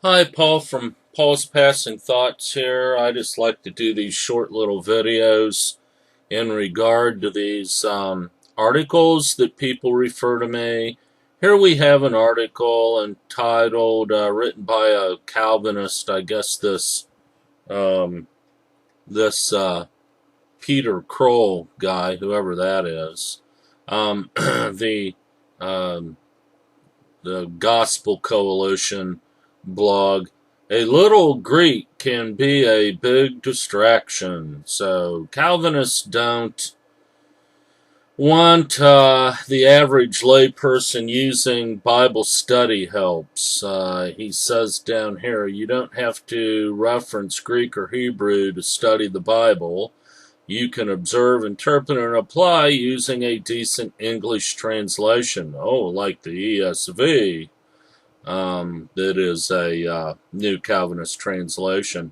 Hi, Paul from Paul's Passing Thoughts here. I just like to do these short little videos in regard to these articles that people refer to me. Here we have an article entitled, written by a Calvinist, I guess um, this Peter Kroll guy, whoever that is. The um, the Gospel Coalition blog. A little Greek can be a big distraction. So Calvinists don't want the average layperson using Bible study helps. He says down here, you don't have to reference Greek or Hebrew to study the Bible. You can observe, interpret, and apply using a decent English translation. Oh, like the ESV. That is a New Calvinist translation.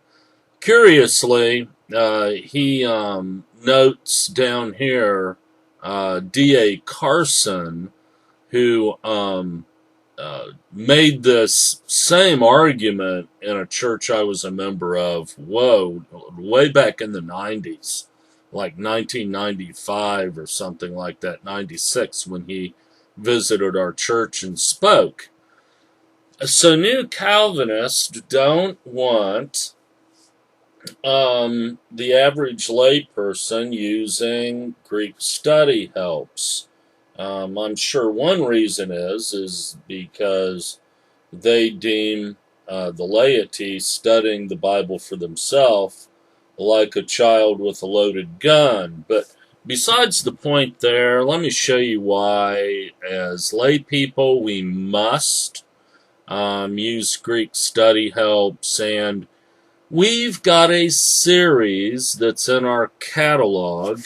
Curiously, he notes down here D.A. Carson, who made this same argument in a church I was a member of, way back in the 90s, like 1995 or something like that, 96, when he visited our church and spoke. So New Calvinists don't want the average layperson using Greek study helps. I'm sure one reason is because they deem the laity studying the Bible for themselves like a child with a loaded gun. But besides the point there, let me show you why, as lay people, we must use Greek study helps, and we've got a series that's in our catalog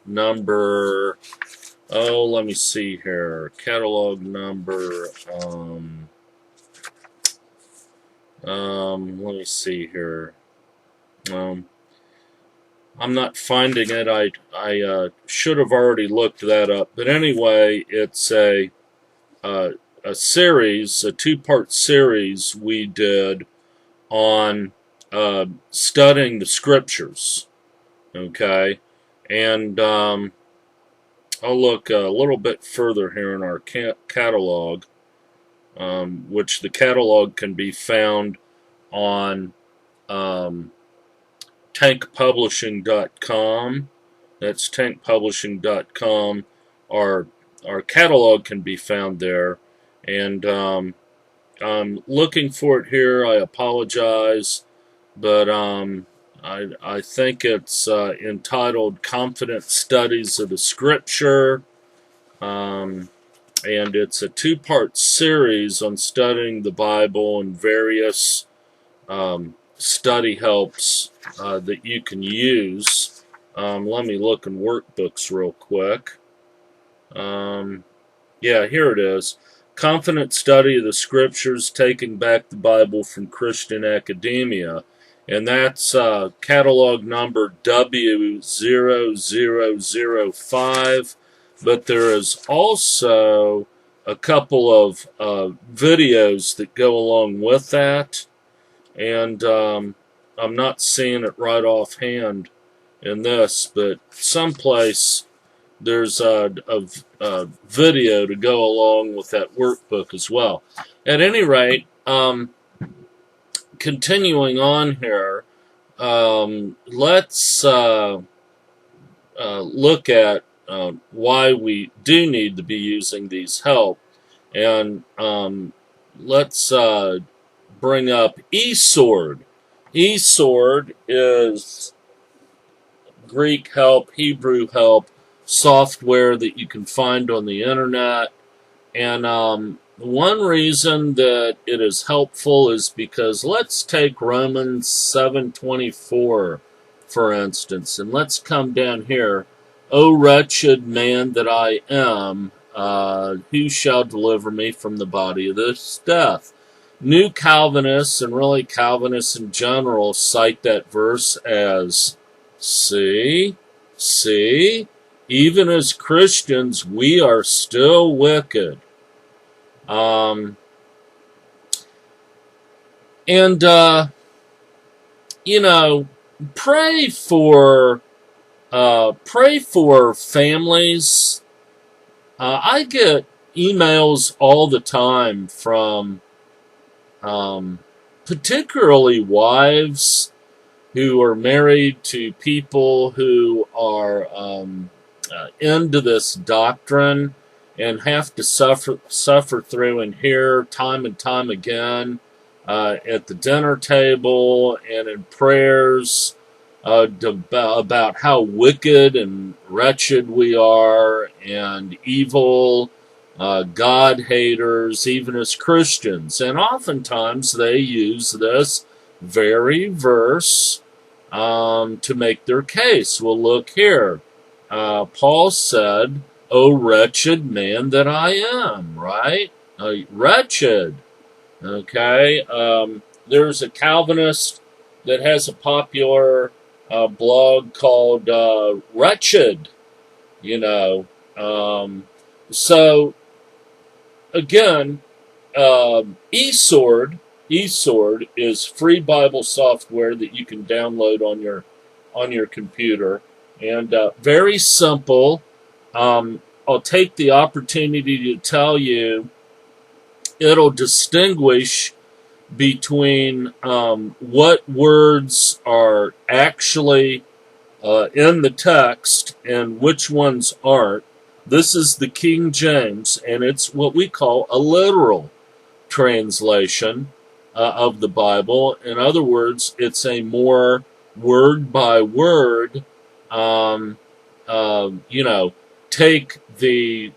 number, let me see here, catalog number, let me see here, um, I'm not finding it. I should have already looked that up, but anyway, it's uh, a series, a two-part series we did on studying the scriptures. Okay, and I'll look a little bit further here in our catalog, which the catalog can be found on tankpublishing.com. That's tankpublishing.com. Our catalog can be found there, and I'm looking for it here. I apologize, but I think it's entitled "Confident Studies of the Scripture," and it's a two-part series on studying the Bible and various study helps that you can use. Let me look in workbooks real quick. Yeah, here it is. Confident Study of the Scriptures, Taking Back the Bible from Christian Academia. And that's catalog number W0005. But there is also a couple of videos that go along with that. And I'm not seeing it right offhand in this, but someplace there's a video to go along with that workbook as well. At any rate, continuing on here, let's look at why we do need to be using these help, and let's bring up eSword. eSword is Greek help, Hebrew help, software that you can find on the internet. And one reason that it is helpful is because let's take Romans 7:24, for instance, and let's come down here. O wretched man that I am, who shall deliver me from the body of this death? New Calvinists, and really Calvinists in general, cite that verse as, see, even as Christians, we are still wicked. And, you know, pray for, pray for families. I get emails all the time from, particularly wives who are married to people who are into this doctrine and have to suffer through and hear time and time again at the dinner table and in prayers about how wicked and wretched we are and evil, God haters, even as Christians. And oftentimes they use this very verse to make their case. Well, look here. Paul said, "O wretched man that I am," right? Wretched. Okay. There's a Calvinist that has a popular blog called Wretched, you know. So, again, eSword is free Bible software that you can download on your computer, and very simple. I'll take the opportunity to tell you it'll distinguish between what words are actually in the text and which ones aren't. This is the King James, and it's what we call a literal translation of the Bible. In other words, it's a more word by word, take the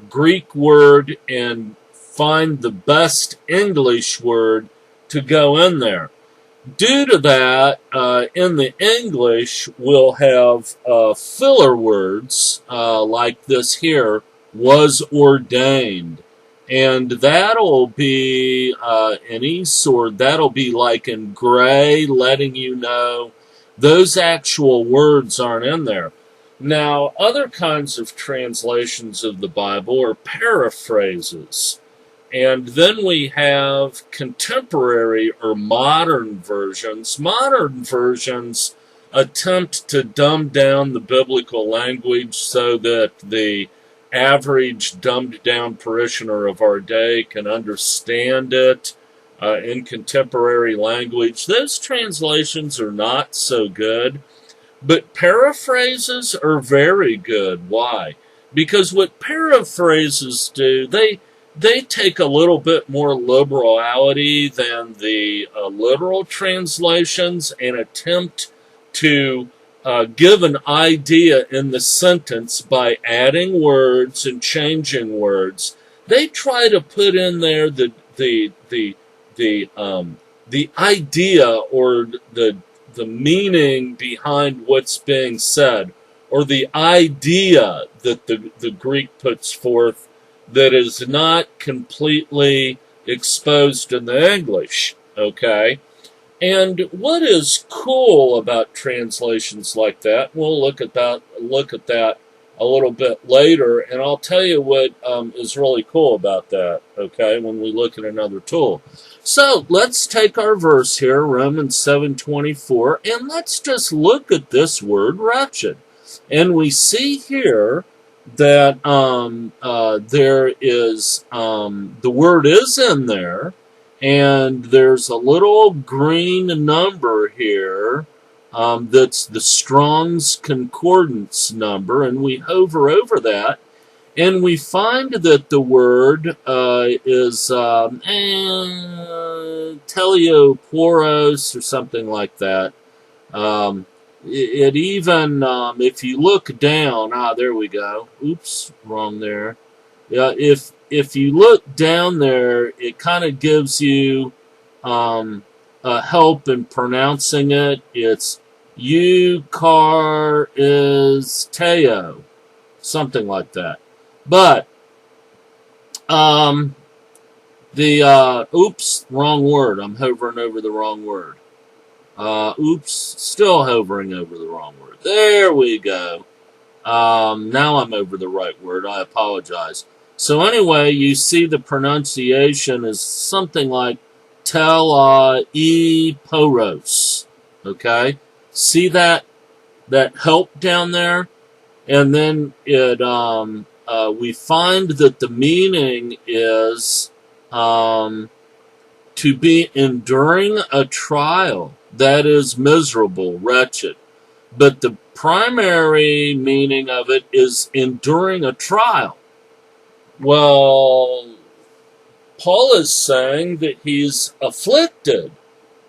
Greek word and find the best English word to go in there. Due to that, in the English, we'll have filler words like this here, was ordained. And that'll be an eSword, that'll be like in gray, letting you know those actual words aren't in there. Now, other kinds of translations of the Bible are paraphrases. And then we have contemporary or modern versions. Modern versions attempt to dumb down the biblical language so that the average dumbed down parishioner of our day can understand it in contemporary language. Those translations are not so good, but paraphrases are very good. Why? Because what paraphrases do, they take a little bit more liberality than the literal translations and attempt to give an idea in the sentence by adding words and changing words. They try to put in there the idea or the meaning behind what's being said, or the idea that the Greek puts forth that is not completely exposed in the English, okay? And what is cool about translations like that, we'll look at that a little bit later, and I'll tell you what is really cool about that, okay, when we look at another tool. So let's take our verse here, Romans 7:24, and let's just look at this word, wretched. And we see here that there is, the word is in there, and there's a little green number here that's the Strong's Concordance number, and we hover over that, and we find that the word is teleoporos or something like that. It even, if you look down, there we go. Oops, wrong there. Yeah, if you look down there, it kind of gives you help in pronouncing it. It's eucharisteo, something like that. But oops, wrong word. I'm hovering over the wrong word. Oops, still hovering over the wrong word. There we go. Now I'm over the right word. I apologize. So anyway, you see the pronunciation is something like tel e poros. Okay, see that help down there, and then we find that the meaning is to be enduring a trial that is miserable, wretched. But the primary meaning of it is enduring a trial. Well, Paul is saying that he's afflicted,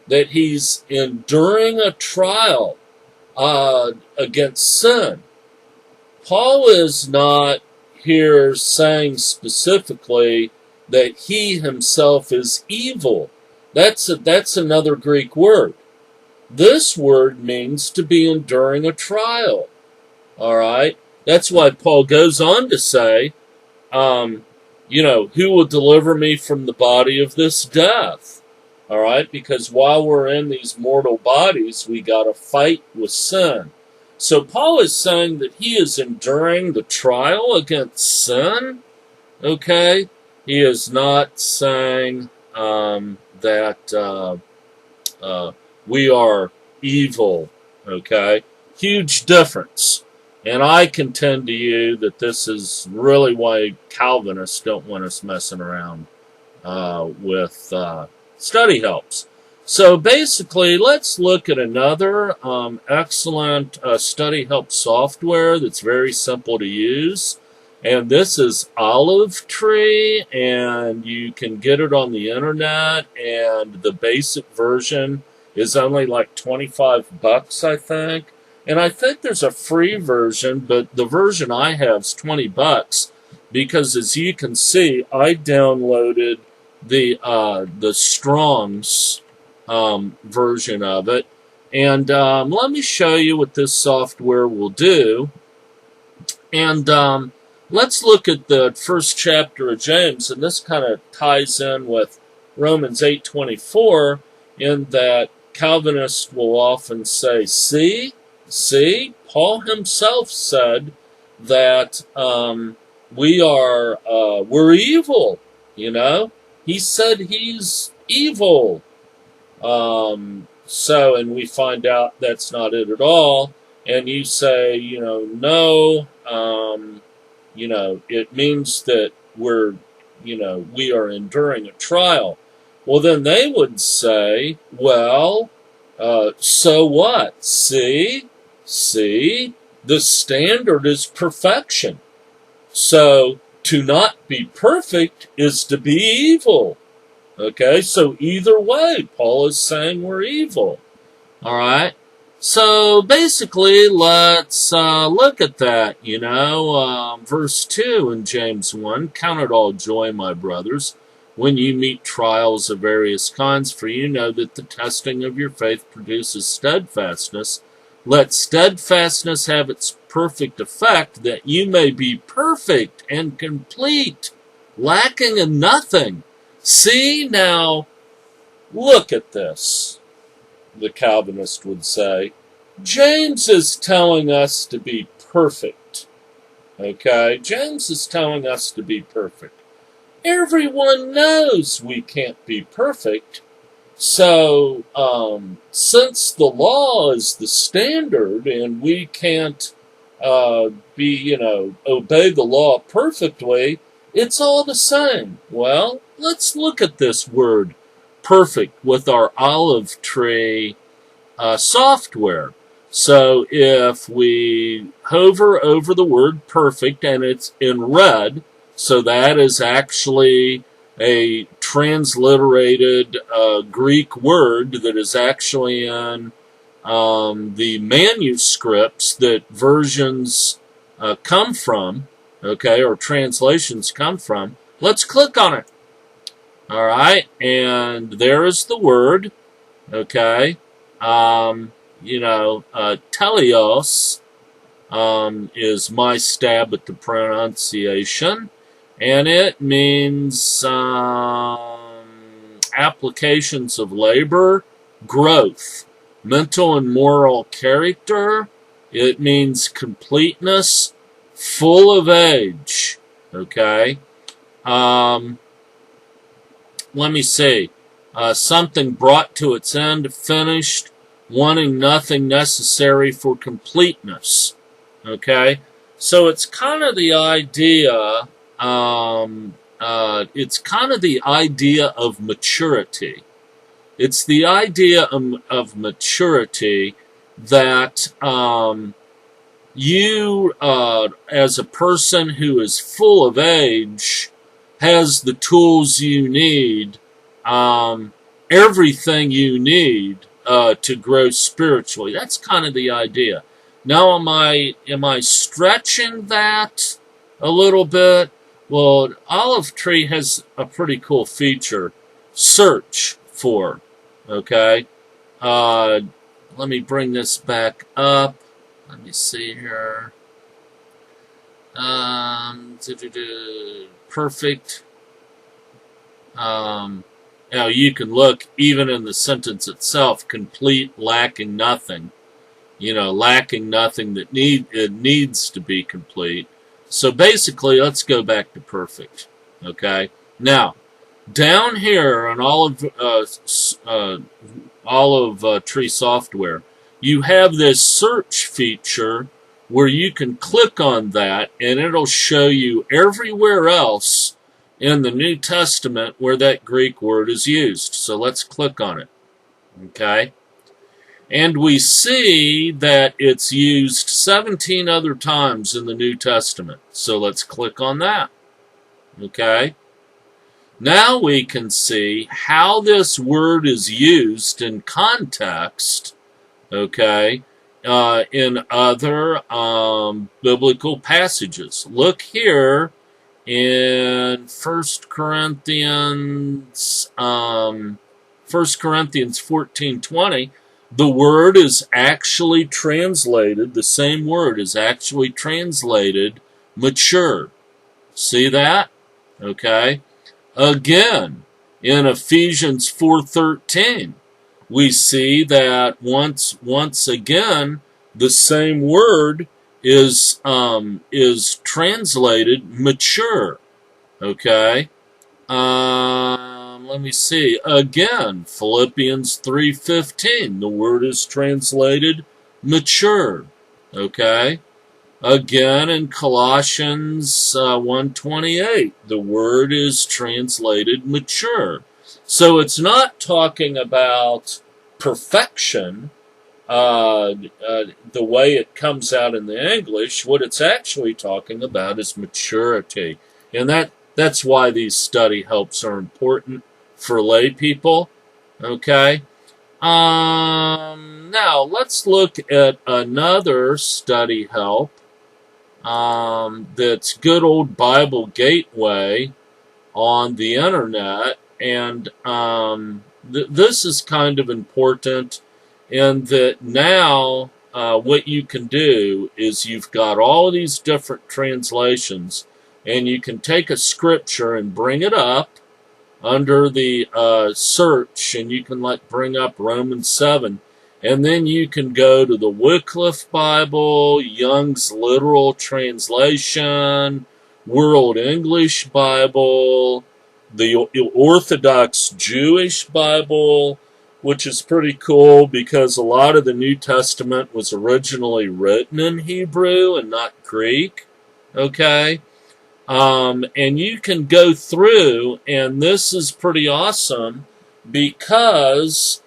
that he's enduring a trial against sin. Paul is not here saying specifically that he himself is evil. That's another Greek word. This word means to be enduring a trial. All right? That's why Paul goes on to say, who will deliver me from the body of this death? All right? Because while we're in these mortal bodies, we got to fight with sin. So Paul is saying that he is enduring the trial against sin. Okay? He is not saying that we are evil. Okay? Huge difference. And I contend to you that this is really why Calvinists don't want us messing around with study helps. So basically, let's look at another excellent study help software that's very simple to use. And this is Olive Tree, and you can get it on the internet, and the basic version is only like $25, I think. And I think there's a free version, but the version I have is $20 because, as you can see, I downloaded the Strong's version of it. And let me show you what this software will do. And let's look at the first chapter of James, and this kind of ties in with Romans 8:24, in that Calvinists will often say, See, Paul himself said that we're evil. He said he's evil. And we find out that's not it at all. And you say, no. It means that we are enduring a trial. Well, then they would say, well, so what? See, the standard is perfection. So to not be perfect is to be evil. Okay, so either way, Paul is saying we're evil. All right. So basically, let's look at that. Verse 2 in James 1, Count it all joy, my brothers, when you meet trials of various kinds, for you know that the testing of your faith produces steadfastness. Let steadfastness have its perfect effect, that you may be perfect and complete, lacking in nothing. See, now, look at this, the Calvinist would say. James is telling us to be perfect. Okay? James is telling us to be perfect. Everyone knows we can't be perfect. So, since the law is the standard and we can't obey the law perfectly, it's all the same. Well, let's look at this word perfect with our Olive Tree software. So if we hover over the word perfect and it's in red, so that is actually a transliterated Greek word that is actually in the manuscripts that versions come from, okay, or translations come from. Let's click on it. All right, and there is the word, okay. Teleos is my stab at the pronunciation, and it means applications of labor, growth, mental and moral character. It means completeness, full of age, okay. Let me see. something brought to its end, finished, wanting nothing necessary for completeness. Okay, so it's kind of the idea. It's kind of the idea of maturity. It's the idea of maturity that you, as a person who is full of age, has the tools you need, everything you need to grow spiritually. That's kind of the idea. Now, am I stretching that a little bit? Well, Olive Tree has a pretty cool feature. Search for. Okay. Let me bring this back up. Let me see here. Perfect. Now you can look even in the sentence itself, complete, lacking nothing. Lacking nothing that needs to be complete. So basically, let's go back to perfect. Okay. Now, down here on Olive Tree software, you have this search feature where you can click on that and it'll show you everywhere else in the New Testament where that Greek word is used. So let's click on it. Okay? And we see that it's used 17 other times in the New Testament. So let's click on that. Okay? Now we can see how this word is used in context, okay, in other biblical passages. Look here in 1 Corinthians 14:20. The word is actually translated, the same word is actually translated mature. See that? Okay. Again, in Ephesians 4:13, we see that once again the same word is translated mature. Okay. Let me see. Again, Philippians 3:15, the word is translated mature. Okay. Again, in Colossians 1:28, the word is translated mature. So it's not talking about perfection the way it comes out in the English. What it's actually talking about is maturity. And that's why these study helps are important for lay people. Okay? Now, let's look at another study help. That's good old Bible Gateway on the internet, and this is kind of important in that now what you can do is you've got all of these different translations, and you can take a scripture and bring it up under the search, and you can bring up Romans 7. And then you can go to the Wycliffe Bible, Young's Literal Translation, World English Bible, the Orthodox Jewish Bible, which is pretty cool because a lot of the New Testament was originally written in Hebrew and not Greek. Okay? And you can go through, and this is pretty awesome because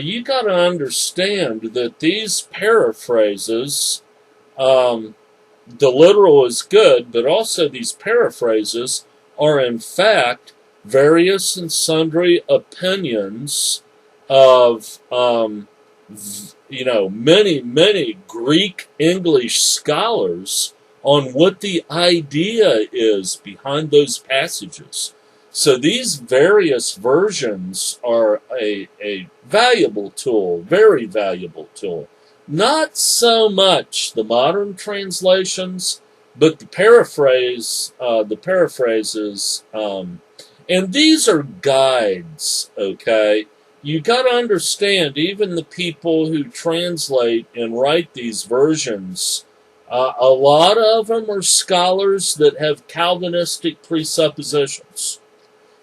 you got to understand that these paraphrases, the literal is good, but also these paraphrases are in fact various and sundry opinions of, many Greek English scholars on what the idea is behind those passages. So these various versions are a valuable tool, very valuable tool. Not so much the modern translations, but the paraphrases, and these are guides, okay? You got to understand, even the people who translate and write these versions, a lot of them are scholars that have Calvinistic presuppositions.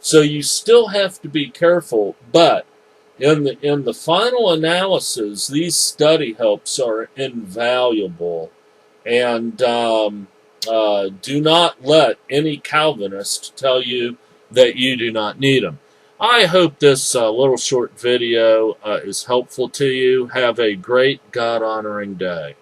So you still have to be careful, but in the final analysis, these study helps are invaluable, and do not let any Calvinist tell you that you do not need them. I hope this little short video is helpful to you. Have a great God-honoring day.